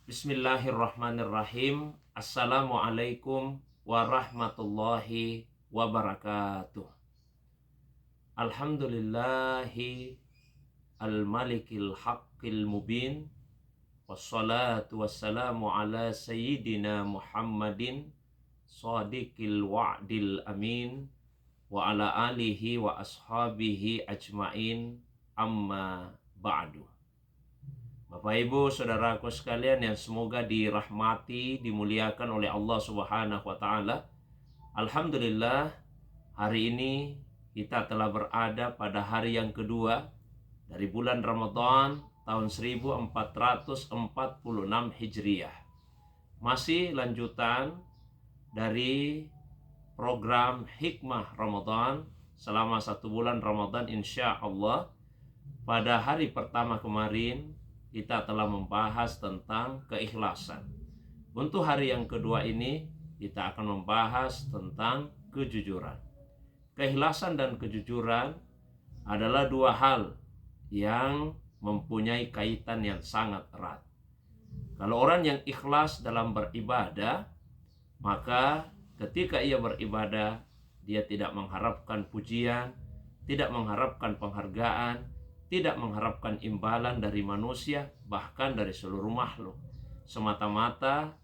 Bismillahirrahmanirrahim. Assalamualaikum warahmatullahi wabarakatuh. Alhamdulillahi al-malikil haqqil mubin. Wassalatu wassalamu ala sayyidina Muhammadin sadiqil wa'dil amin wa ala alihi wa ashabihi ajmain, amma ba'du. Bapak Ibu saudaraku sekalian yang semoga dirahmati, dimuliakan oleh Allah Subhanahu wa taala. Alhamdulillah, hari ini kita telah berada pada hari yang kedua dari bulan Ramadan tahun 1446 Hijriah. Masih lanjutan dari program Hikmah Ramadan selama 1 bulan Ramadan, insya Allah. Pada hari pertama kemarin kita telah membahas tentang keikhlasan. Untuk hari yang kedua ini kita akan membahas tentang kejujuran. Keikhlasan dan kejujuran adalah dua hal yang mempunyai kaitan yang sangat erat. Kalau orang yang ikhlas dalam beribadah, maka ketika ia beribadah, dia tidak mengharapkan pujian, tidak mengharapkan penghargaan, tidak mengharapkan imbalan dari manusia, bahkan dari seluruh makhluk. Semata-mata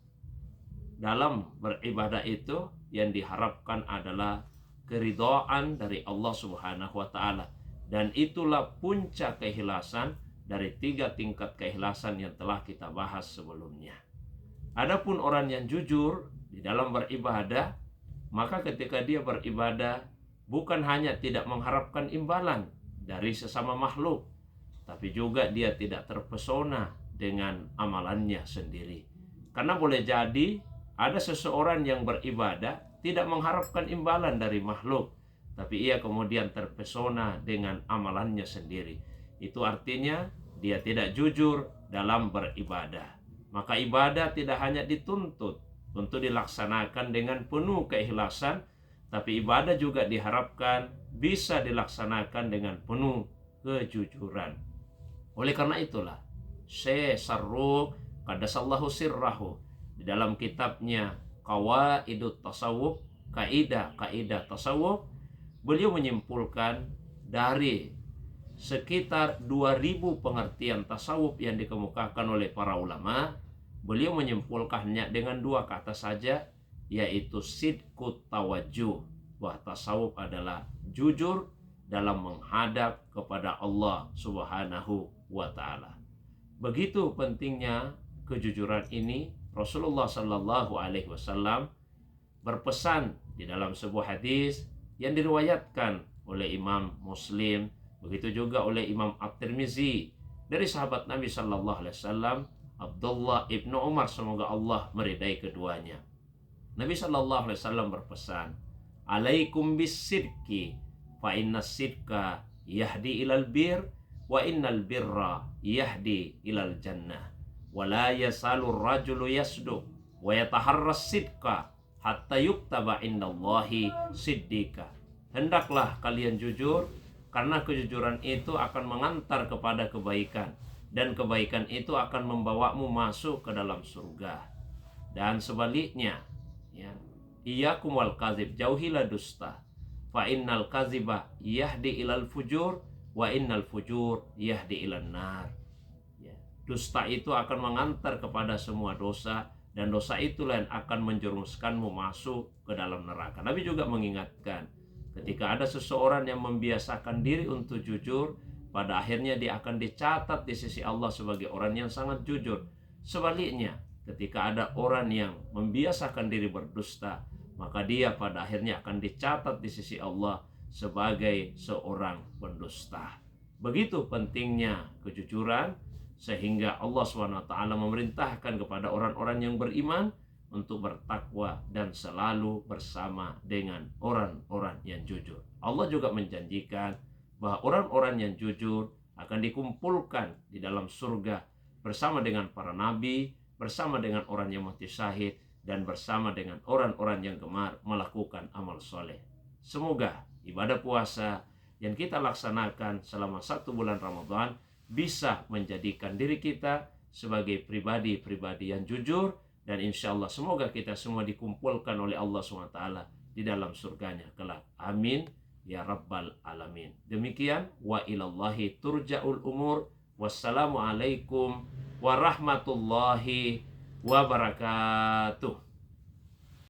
dalam beribadah itu yang diharapkan adalah keridhaan dari Allah Subhanahu wa taala. Dan itulah puncak keikhlasan dari 3 tingkat keikhlasan yang telah kita bahas sebelumnya. Adapun orang yang jujur di dalam beribadah, maka ketika dia beribadah bukan hanya tidak mengharapkan imbalan dari sesama makhluk, tapi juga dia tidak terpesona dengan amalannya sendiri. Karena boleh jadi ada seseorang yang beribadah tidak mengharapkan imbalan dari makhluk, tapi ia kemudian terpesona dengan amalannya sendiri. Itu artinya dia tidak jujur dalam beribadah. Maka ibadah tidak hanya dituntut untuk dilaksanakan dengan penuh keikhlasan, tapi ibadah juga diharapkan bisa dilaksanakan dengan penuh kejujuran. Oleh karena itulah, Syekh Sarruq qaddasallahu sirrahu di dalam kitabnya Qawaidut Tasawuf, kaidah-kaidah tasawuf, beliau menyimpulkan dari sekitar 2000 pengertian tasawuf yang dikemukakan oleh para ulama, beliau menyimpulkannya dengan 2 kata saja, yaitu sidqut tawajjuh, bahwa tasawuf adalah jujur dalam menghadap kepada Allah Subhanahu wa taala. Begitu pentingnya kejujuran ini, Rasulullah sallallahu alaihi wasallam berpesan di dalam sebuah hadis yang diriwayatkan oleh Imam Muslim, begitu juga oleh Imam At-Tirmizi, dari sahabat Nabi sallallahu alaihi wasallam Abdullah ibnu Umar, semoga Allah meridai keduanya. Nabi sallallahu alaihi wasallam berpesan, "Alaikum bis-sidqi fa innas sidqa yahdi ilal bir wa innal birra yahdi ilal jannah wa la yasalur rajulu yasduq wa yataharras sidqa hatta yuktaba indallahi siddiqa." Hendaklah kalian jujur, karena kejujuran itu akan mengantar kepada kebaikan, dan kebaikan itu akan membawamu masuk ke dalam surga. Dan sebaliknya, ya, iyyakum wal kadzib, jauhilah dusta, fa innal kadziba yahdi ilal fujur wa innal fujur yahdi ilan nar. Ya, dusta itu akan mengantar kepada semua dosa, dan dosa itulah yang akan menjerumuskanmu masuk ke dalam neraka. Nabi juga mengingatkan, ketika ada seseorang yang membiasakan diri untuk jujur, pada akhirnya dia akan dicatat di sisi Allah sebagai orang yang sangat jujur. Sebaliknya, ketika ada orang yang membiasakan diri berdusta, maka dia pada akhirnya akan dicatat di sisi Allah sebagai seorang pendusta. Begitu pentingnya kejujuran, sehingga Allah SWT memerintahkan kepada orang-orang yang beriman untuk bertakwa dan selalu bersama dengan orang-orang yang jujur. Allah juga menjanjikan bahwa orang-orang yang jujur akan dikumpulkan di dalam surga bersama dengan para nabi, bersama dengan orang yang mati syahid, dan bersama dengan orang-orang yang gemar melakukan amal soleh. Semoga ibadah puasa yang kita laksanakan selama 1 bulan Ramadan bisa menjadikan diri kita sebagai pribadi-pribadi yang jujur, dan insya Allah semoga kita semua dikumpulkan oleh Allah SWT di dalam surganya kelak. Amin ya rabbal alamin. Demikian, wa ilallahi turja'ul umur. Wassalamualaikum warahmatullahi wabarakatuh.